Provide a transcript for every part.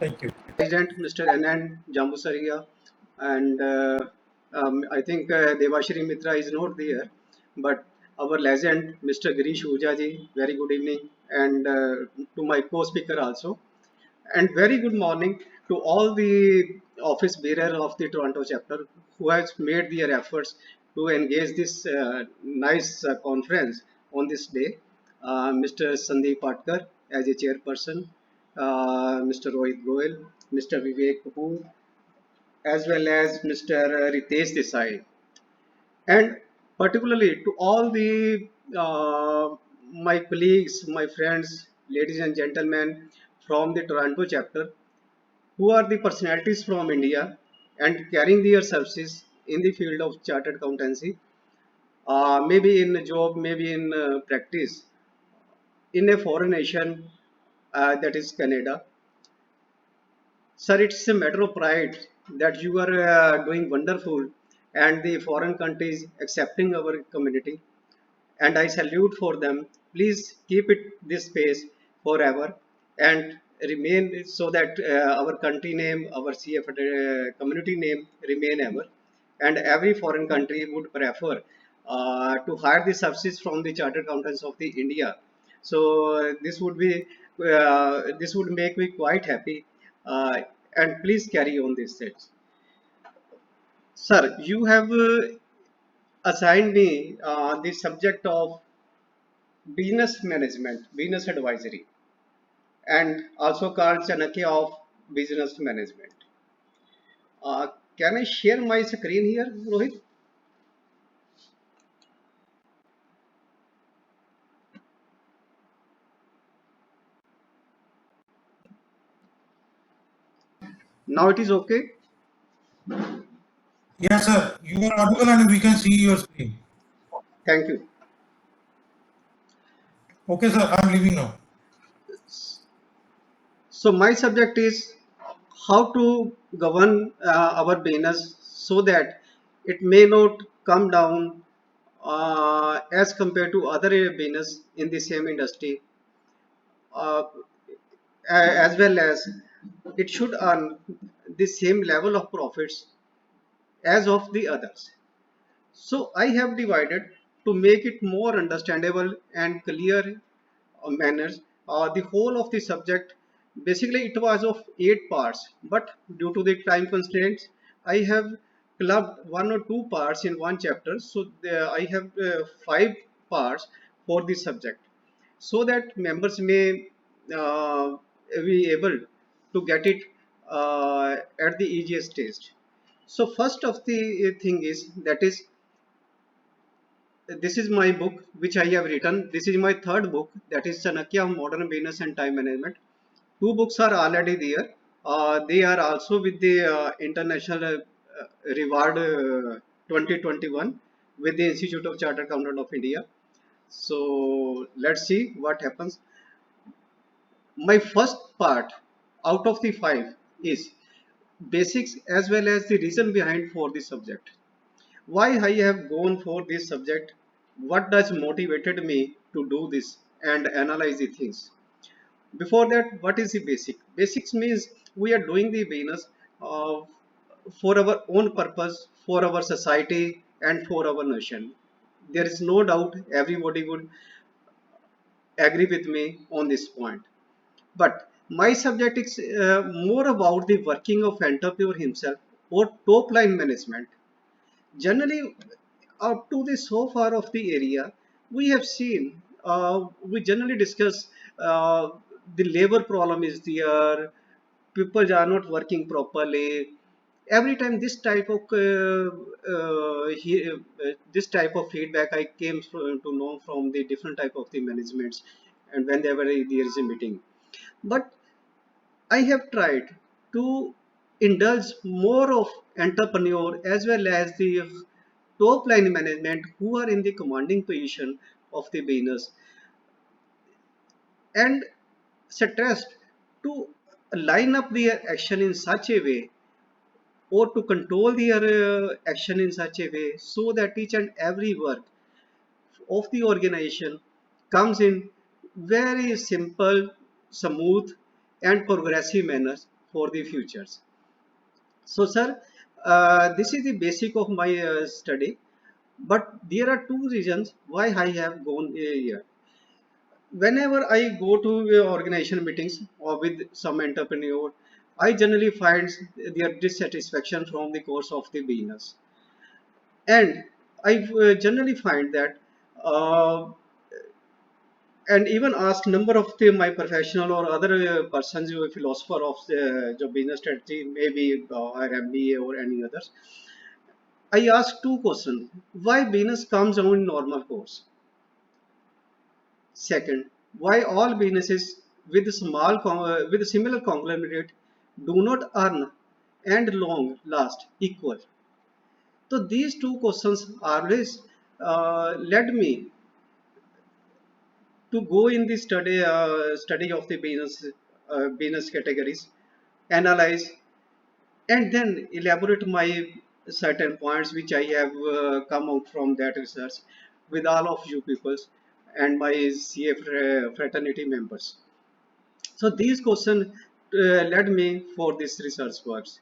Thank you. President Mr. N.N. Jambusaria, and I think Devashri Mitra is not there, but our legend Mr. Girish Ujaji, very good evening, and to my co-speaker also, and very good morning to all the office bearer of the Toronto chapter who has made their efforts to engage this nice conference on this day. Mr. Sandeep Patkar as a chairperson, Mr. Rohit Goel, Mr. Vivek Kapoor, as well as Mr. Ritesh Desai, and particularly to all the my colleagues, my friends, ladies and gentlemen from the Toronto chapter who are the personalities from India and carrying their services in the field of chartered accountancy, maybe in a job, maybe in practice in a foreign nation, that is Canada. Sir, it's a matter of pride that you are doing wonderful and the foreign countries accepting our community, and I salute for them. Please keep it this pace forever and remain so that our country name, our CF community name remain ever. And every foreign country would prefer to hire the services from the chartered accountants of the India. So this would make me quite happy. And please carry on this set. Sir, you have assigned me the subject of business management, business advisory, and also called Chanakya of business management. Uh, can I share my screen here, Rohit? Now it is okay. Yes, sir. You are audible and we can see your screen. Thank you. Okay, sir. I'm leaving now. So my subject is how to govern our business so that it may not come down as compared to other business in the same industry, uh, as well as it should earn the same level of profits as of the others. So I have divided to make it more understandable and clear manners. The whole of the subject, basically it was of 8 parts, but due to the time constraints, I have clubbed 1 or 2 parts in one chapter. So I have 5 parts for the subject, so that members may uh, be able to get it at the easiest stage. So first of the thing is that is this is my book which I have written. This is my third book, that is Chanakya of Modern Business and Time Management. 2 books are already there. They are also with the International Reward 2021 with the Institute of Chartered Accountant of India. So let's see what happens. My first part out of the 5 is basics as well as the reason behind for the subject. Why I have gone for this subject, what does motivated me to do this and analyze the things. Before that, what is the basic? Basics means we are doing the business uh, for our own purpose, for our society and for our nation. There is no doubt everybody would agree with me on this point. But my subject is more about the working of entrepreneur himself or top line management. Generally, up to the so far of the area, we have seen, we generally discuss the labor problem is there, people are not working properly. Every time this type of this type of feedback I came to know from the different type of the managements, and whenever there is a meeting. But I have tried to indulge more of entrepreneur as well as the top line management who are in the commanding position of the business, and stressed to line up their action in such a way or to control their action in such a way so that each and every work of the organization comes in very simple, smooth, and progressive manner for the futures. So, sir, this is the basic of my study. But there are two reasons why I have gone here. Whenever I go to organization meetings or with some entrepreneur, I generally find their dissatisfaction from the course of the business, and I generally find that, uh, and even ask number of my professional or other persons who are philosopher of the business strategy, maybe or MBA or any others. I ask two questions: why business comes on in normal course? Second, why all businesses with with a similar conglomerate do not earn and long last equal? So these two questions always led me to go in the study of the business categories, analyze, and then elaborate my certain points which I have come out from that research with all of you peoples and my CA fraternity members. So these questions led me for this research works.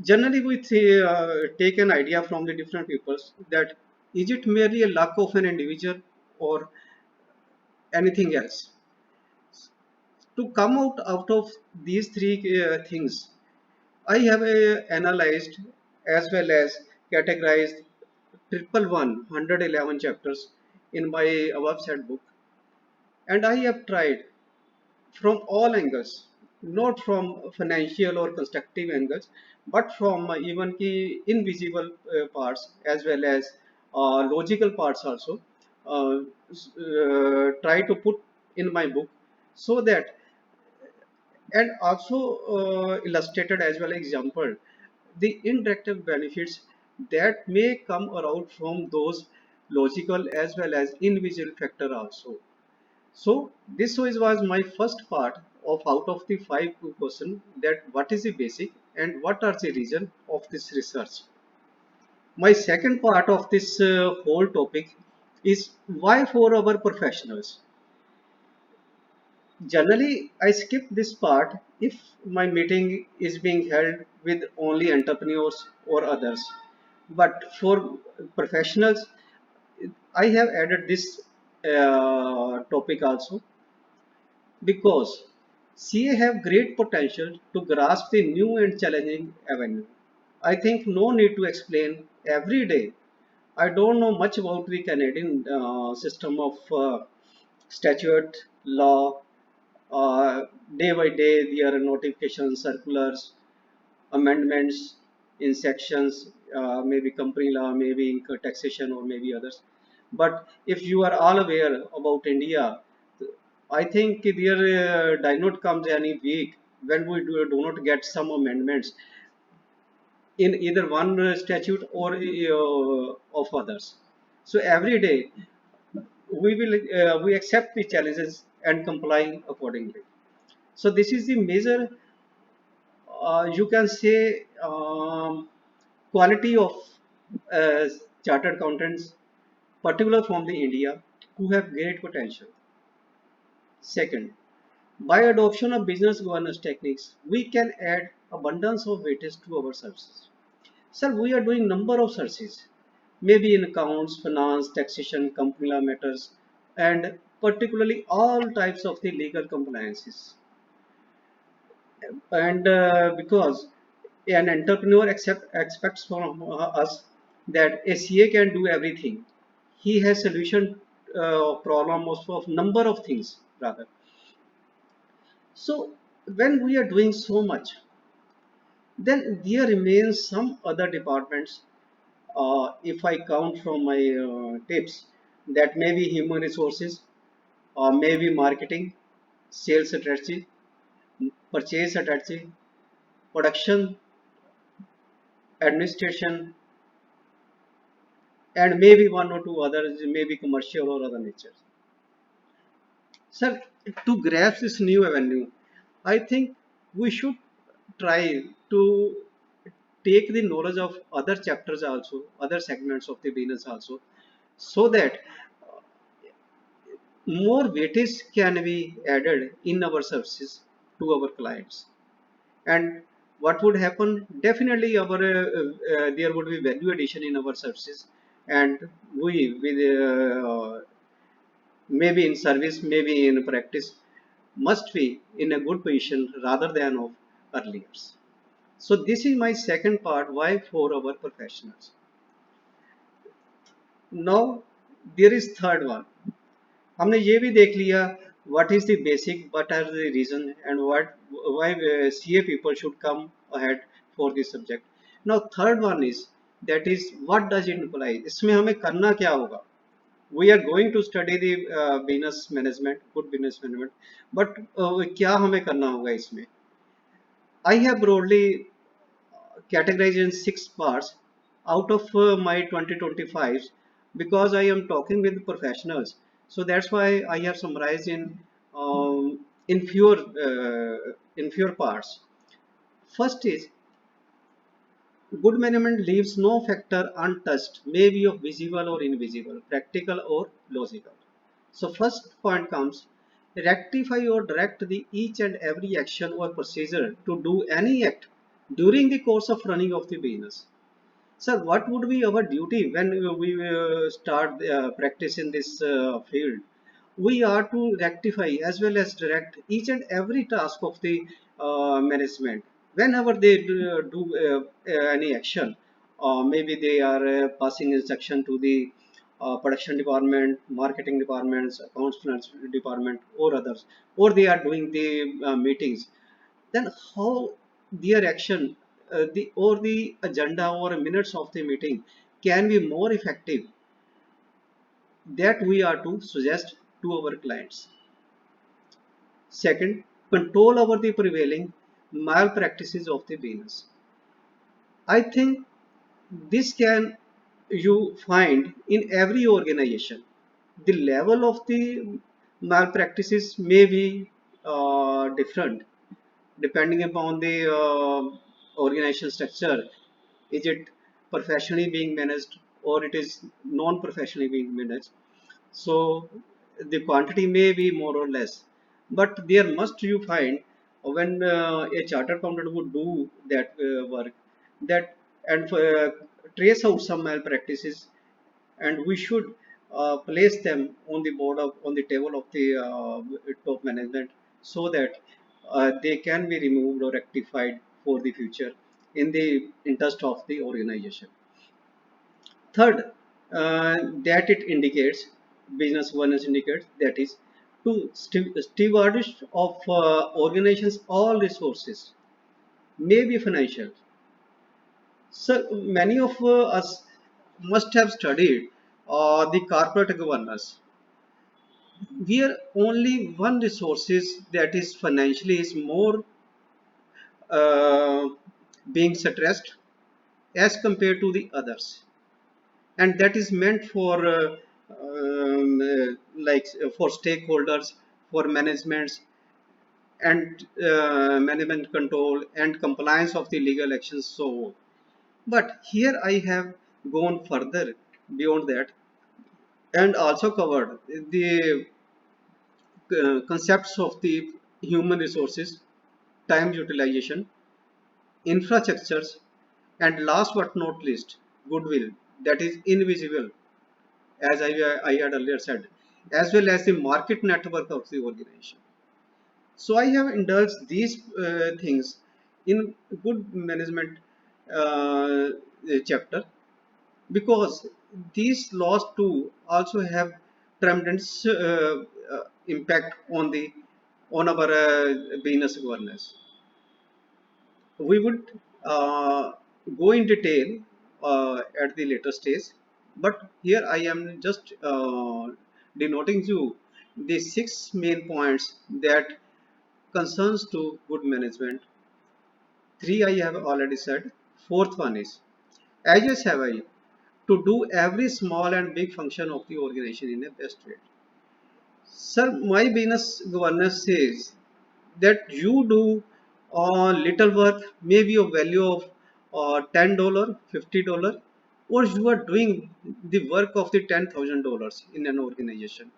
Generally, we take an idea from the different peoples that is it merely a luck of an individual or anything else? To come out of these three things, I have analyzed as well as categorized triple 111 chapters in my above said book, and I have tried from all angles, not from financial or constructive angles, but from even key invisible parts as well as logical parts also. Try to put in my book so that, and also illustrated as well example the indirect benefits that may come around from those logical as well as invisible factor also. So this was my first part of out of the five question, that what is the basic and what are the reason of this research. My second part of this whole topic is why for our professionals. Generally, I skip this part if my meeting is being held with only entrepreneurs or others. But for professionals, I have added this topic also because CA have great potential to grasp the new and challenging avenue. I think no need to explain every day. I don't know much about the Canadian system of statute law. Day by day there are notifications, circulars, amendments in sections, maybe company law, maybe income taxation, or maybe others. But if you are all aware about India, I think there does not comes any week when we do not get some amendments in either one statute or of others. So every day we accept the challenges and comply accordingly. So this is the major, you can say, quality of uh, chartered accountants, particular from the India, who have great potential. Second, by adoption of business governance techniques, we can add abundance of weightage to our services. Sir, we are doing number of searches, maybe in accounts, finance, taxation, company law matters, and particularly all types of the legal compliances. And because an entrepreneur expects from us that a CA can do everything, he has solution problem of number of things rather. So when we are doing so much, then there remains some other departments. If I count from my tips, that may be human resources, or maybe marketing, sales strategy, purchase strategy, production, administration, and maybe one or two others, maybe commercial or other nature. Sir, to grasp this new avenue, I think we should try to take the knowledge of other chapters also, other segments of the business also, so that more weightage can be added in our services to our clients. And what would happen? Definitely, our there would be value addition in our services, and we with maybe in service, maybe in practice, must be in a good position rather than of earlier. So this is my second part. Why for our professionals? Now there is third one. हमने ये भी देख लिया what is the basic, what are the reason and what why CA people should come ahead for this subject. Now third one is that is what does it imply? इसमें हमें करना क्या होगा? We are going to study the business management, good business management, but क्या हमें करना होगा इसमें? I have broadly categorized in 6 parts out of my 2025 because I am talking with professionals. So that's why I have summarized in fewer parts. First is good management leaves no factor untouched, may be of visible or invisible, practical or logical. So first point comes rectify or direct the each and every action or procedure to do any act during the course of running of the business. Sir, what would be our duty when we start practice in this field? We are to rectify as well as direct each and every task of the management. Whenever they do any action, maybe they are passing instruction to the production department, marketing departments, accounts finance department, or others, or they are doing the meetings, then how their action the agenda or minutes of the meeting can be more effective, that we are to suggest to our clients. Second, control over the prevailing malpractices of the business. I think this can you find in every organization. The level of the malpractices may be different depending upon the organizational structure. Is it professionally being managed or it is non-professionally being managed? So the quantity may be more or less, but there must you find when a chartered accountant would do that work, that and trace out some malpractices, and we should place them on the board of on the table of the top management so that they can be removed or rectified for the future in the interest of the organization. Third, that it indicates business governance indicates that is to stewardship of organizations all resources, maybe financial. So many of us must have studied the corporate governance, where only one resources that is financially is more uh, being stressed as compared to the others, and that is meant for for stakeholders, for managements, and management control and compliance of the legal actions. So but here I have gone further beyond that and also covered the concepts of the human resources, time utilization, infrastructures, and last but not least, goodwill, that is invisible, as I had earlier said, as well as the market network of the organization. So I have indulged these things in good management uh, chapter because these laws too also have tremendous impact on our business governance. We would go in detail at the later stage, but here I am just denoting you the 6 main points that concerns to good management. Three I have already said. Fourth one is as have I to do every small and big function of the organization in a best way. Sir, my business governance says that you do little work, maybe a value of $10, $50, or you are doing the work of the $10,000 in an organization.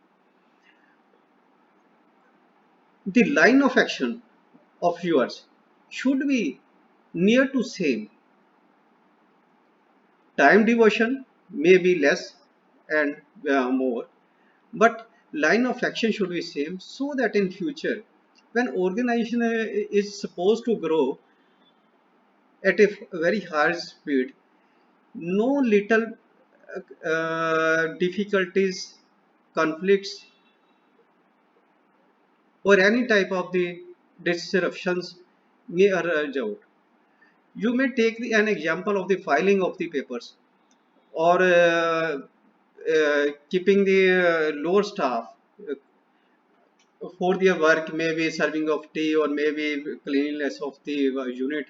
The line of action of yours should be near to same. Time devotion may be less and more, but line of action should be same, so that in future when organization is supposed to grow at a very high speed, no little difficulties, conflicts, or any type of the disruptions may arise out. You may take an example of the filing of the papers, or keeping the lower staff for their work, maybe serving of tea or maybe cleanliness of the unit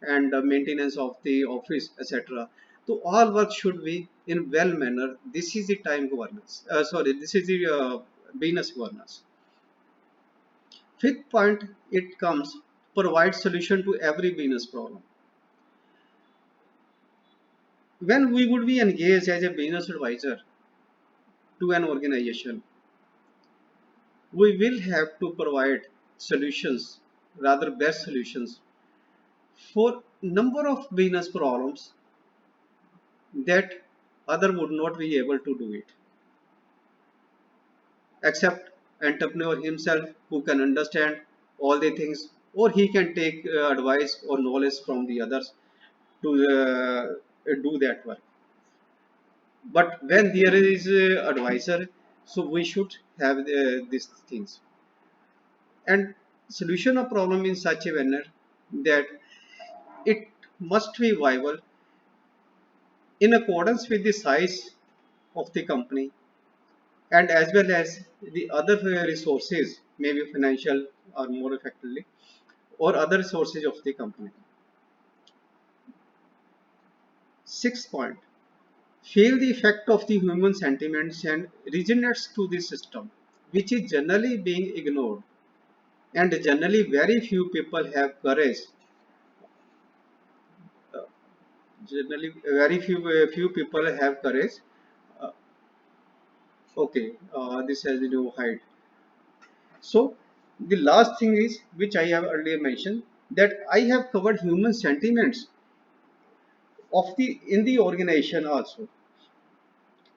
and maintenance of the office, etc. So all work should be in well manner. This is the time governance. This is the business governance. Fifth point, it comes provide solution to every business problem. When we would be engaged as a business advisor to an organization, we will have to provide solutions, rather best solutions for number of business problems that other would not be able to do it, except entrepreneur himself, who can understand all the things, or he can take advice or knowledge from the others to do that work. But when there is a advisor, so we should have these things, and solution of problem in such a manner that it must be viable in accordance with the size of the company, and as well as the other resources, maybe financial or more effectively, or other resources of the company. Sixth point, feel the effect of the human sentiments and resonates to the system, which is generally being ignored, and generally very few people have courage. uh, Generally very few people have courage. uh, okay, this has no hide. So the last thing is, which I have earlier mentioned, that I have covered human sentiments of the in the organization also.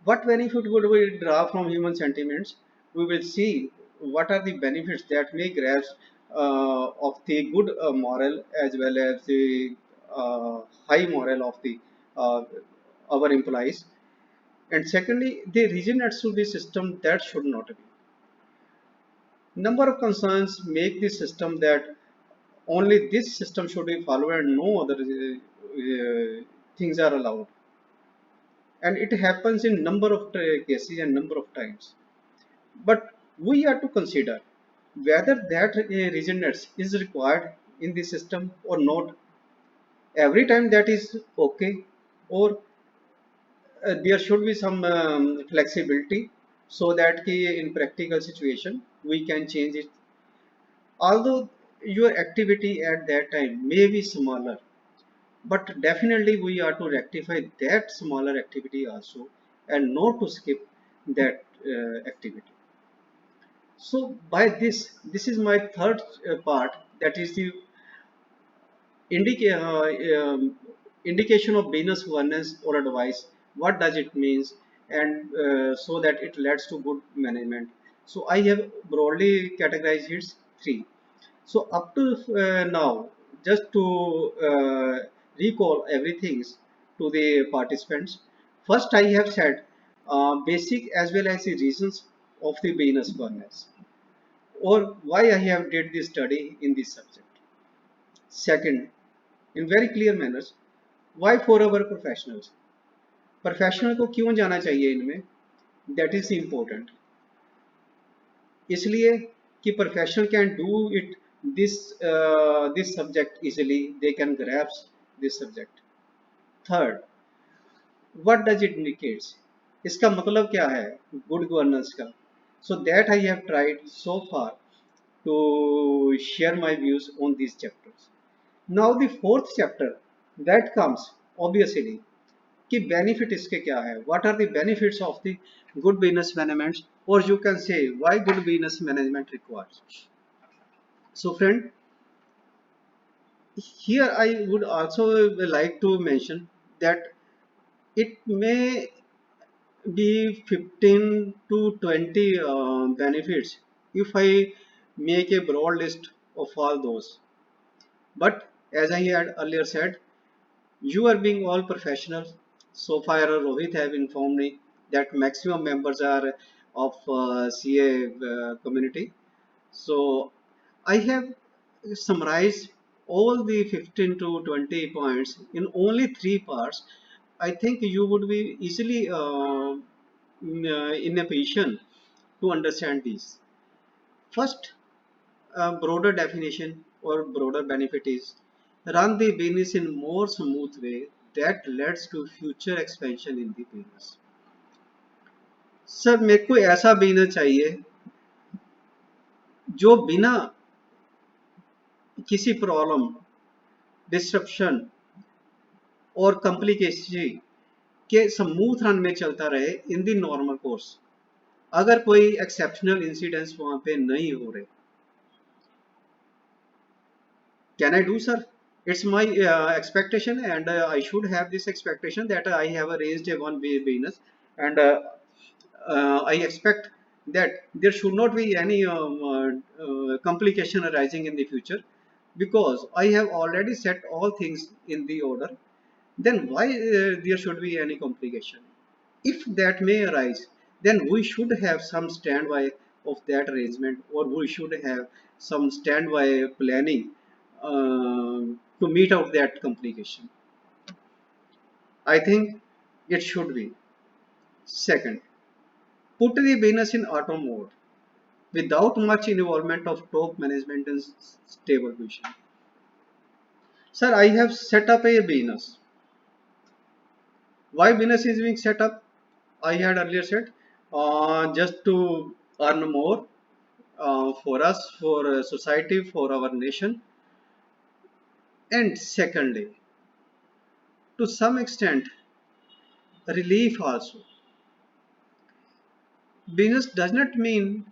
What benefit would we draw from human sentiments? We will see what are the benefits that may grasp of the good moral, as well as the high moral of the uh, our employees. And secondly, the reason to the system that should not be. Number of concerns make the system that only this system should be followed and no other things are allowed, and it happens in number of cases and number of times. But we have to consider whether that reasonance is required in the system or not. Every time that is okay, or there should be some flexibility, so that in practical situation we can change it. Although your activity at that time may be smaller, but definitely we are to rectify that smaller activity also, and not to skip that activity. So by this is my third part, that is the indica indication of business governance or advice. What does it means, and so that it leads to good management. So I have broadly categorized it three. So up to now, just to recall everything to the participants, first I have said basic as well as the reasons of the business governance, or why I have did this study in this subject. Second, in very clear manners, why for our professionals? Professional को क्यों जाना चाहिए इनमें? That is important, इसलिए कि professional can do it this this subject easily, they can grasp this subject. Third, what does it indicates? इसका मतलब क्या है गुड गवर्नेंस का? So that I have tried so far to share my views on these chapters. Now the fourth chapter that comes obviously कि benefit इसके क्या है, what are the benefits of the good business management, और you can say why good business management requires. So friend, here I would also like to mention that it may be 15 to 20 benefits if I make a broad list of all those. But as I had earlier said, you are being all professionals. So far, Rohit have informed me that maximum members are of CA community. So I have summarized all the 15 to 20 points in only three parts. I think you would be easily in a position to understand these. First, broader definition or broader benefit is run the business in more smooth way that leads to future expansion in the business. Sir मेरे को ऐसा business चाहिए जो बिना किसी problem disruption और complication के smooth run में चलता रहे इन दी नॉर्मल कोर्स अगर कोई एक्सेप्शनल इंसिडेंट्स वहां पे नहीं हो रहे. Can I do, sir? It's my expectation, and I should have this expectation that I have arranged a one business, and I expect that there should not be any complication arising in the future because I have already set all things in the order. Then why there should be any complication? If that may arise, then we should have some standby of that arrangement, or we should have some standby planning to meet out that complication. I think it should be. Second, put the business in auto mode without much involvement of top management and stable vision. Sir, I have set up a business. Why business is being set up? I had earlier said just to earn more for us, for society, for our nation. And secondly, to some extent, relief also. Business does not mean,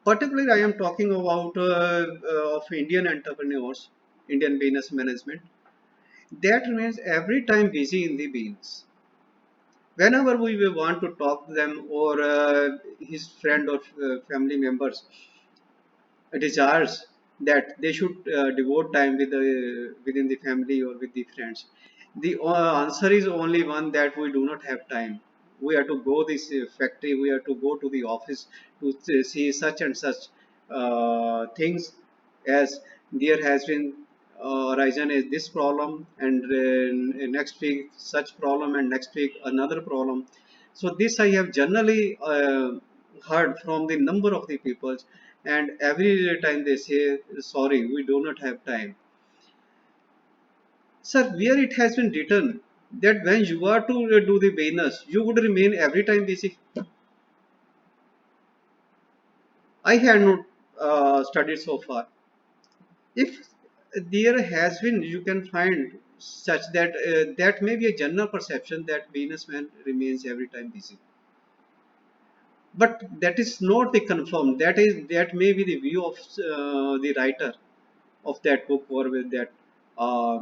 particularly I am talking about of Indian entrepreneurs, Indian business management. That means every time busy in the business. Whenever we will want to talk to them or his friend or family members desires that they should devote time with the within the family or with the friends, the answer is only one that we do not have time. We have to go this factory, we have to go to the office to see such and such things, as there has been arisen is this problem, and next week such problem, and next week another problem. So this I have generally heard from the number of the people, and every time they say sorry we do not have time. Sir, where it has been written that when you are to do the business you would remain every time busy? I had not studied so far. If there has been, you can find such that that may be a general perception that businessman remains every time busy, but that is not the confirmed. That may be the view of the writer of that book or with that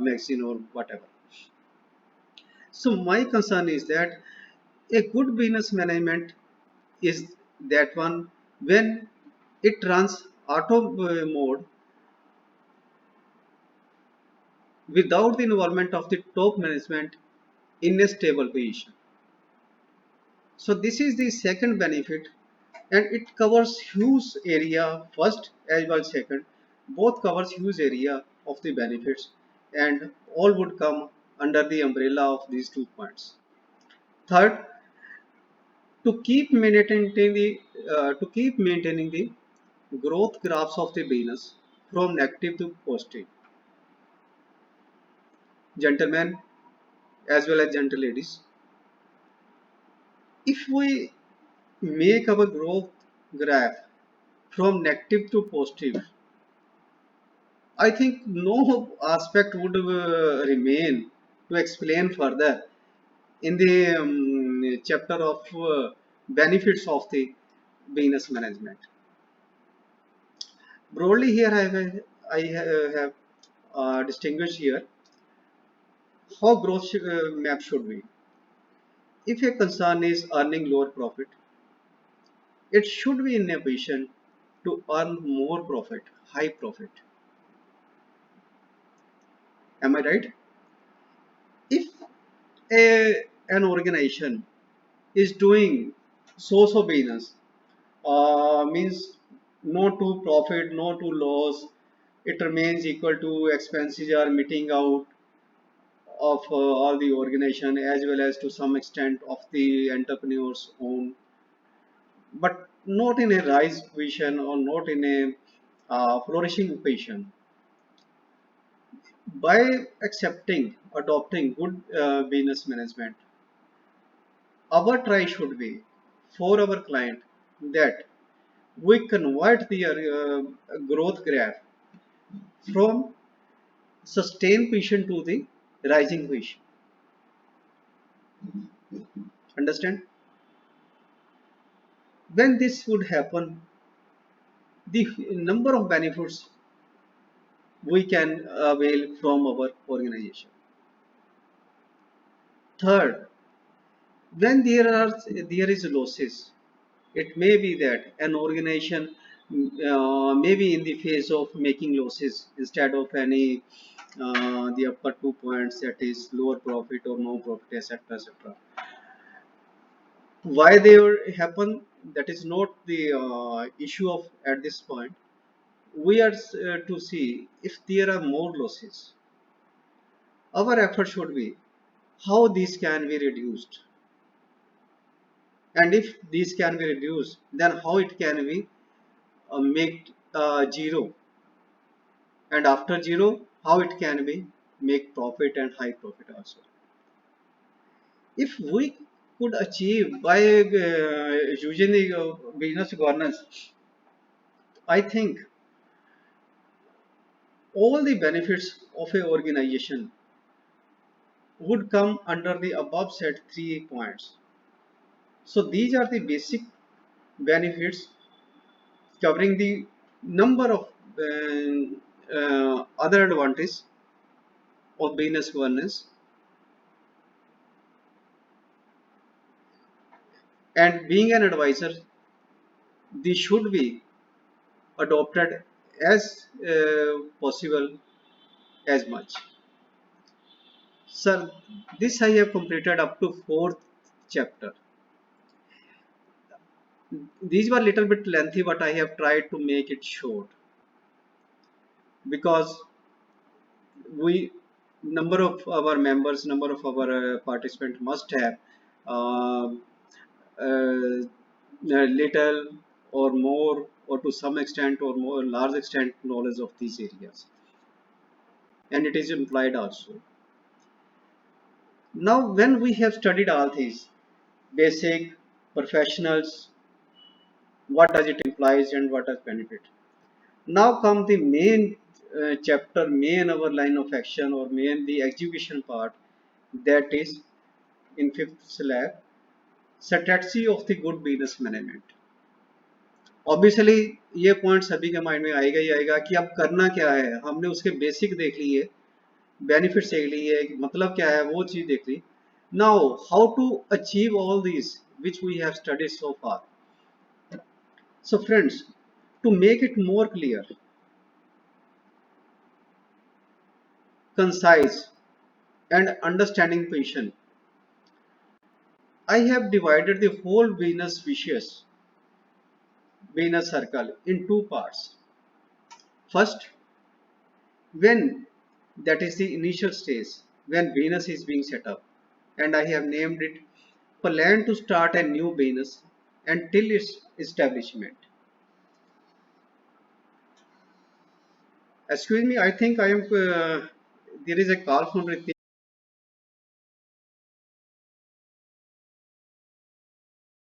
magazine or whatever. So my concern is that a good business management is that one when it runs auto mode without the involvement of the top management in a stable position. So this is the second benefit, and it covers huge area first as well second. Both covers huge area of the benefits, and all would come under the umbrella of these 2 points. Third, to keep maintaining the growth graphs of the business from negative to positive. Gentlemen as well as gentle ladies, if we make our growth graph from negative to positive, I think no aspect would remain to explain further in the chapter of benefits of the business management. Broadly, here I have distinguished here how growth map should be. If a concern is earning lower profit, it should be in a position to earn more profit, high profit. Am I right? If an organization is doing so business, means no to profit, no to loss, it remains equal to expenses are meeting out of all the organization as well as to some extent of the entrepreneur's own, but not in a rise position or not in a flourishing position. By accepting, adopting good business management, our try should be for our client that we convert their growth graph from sustained position to the rising position. Understand? When this would happen, the number of benefits we can avail from our organization. Third, when there is losses, it may be that an organization may be in the phase of making losses instead of any the upper 2 points, that is lower profit or no profit, etc., etc. Why they happen, that is not the issue of at this point. We are to see if there are more losses. Our effort should be how these can be reduced, and if these can be reduced, then how it can be made zero, and after zero, how it can be make profit and high profit also. If we could achieve by using the business governance, I think all the benefits of a organization would come under the above said 3 points. So these are the basic benefits covering the number of other advantages of business governance, and being an advisor, these should be adopted as possible as much. Sir, this I have completed up to fourth chapter. These were little bit lengthy, but I have tried to make it short because we number of our members, number of our participants must have uh, little or more or to some extent or more large extent knowledge of these areas, and it is implied also. Now when we have studied all these basic professionals, what does it implies and what does benefit, now come the main chapter, main our line of action or main the execution part, that is in fifth slab, strategy of the good business management. Obviously ये point सभी के mind में आएगा ही आएगा कि अब करना क्या है, हमने उसके बेसिक देख लिए, बेनिफिट्स देख लिए, मतलब क्या है वो चीज देख ली. Now how to achieve all this which we have studied so far. So friends, to make it more clear, concise and understanding patient, I have divided the whole business circle in two parts. First, when, that is the initial stage when business is being set up, and I have named it plan to start a new business until its establishment. Excuse me, I think I am there is a call from Ritik.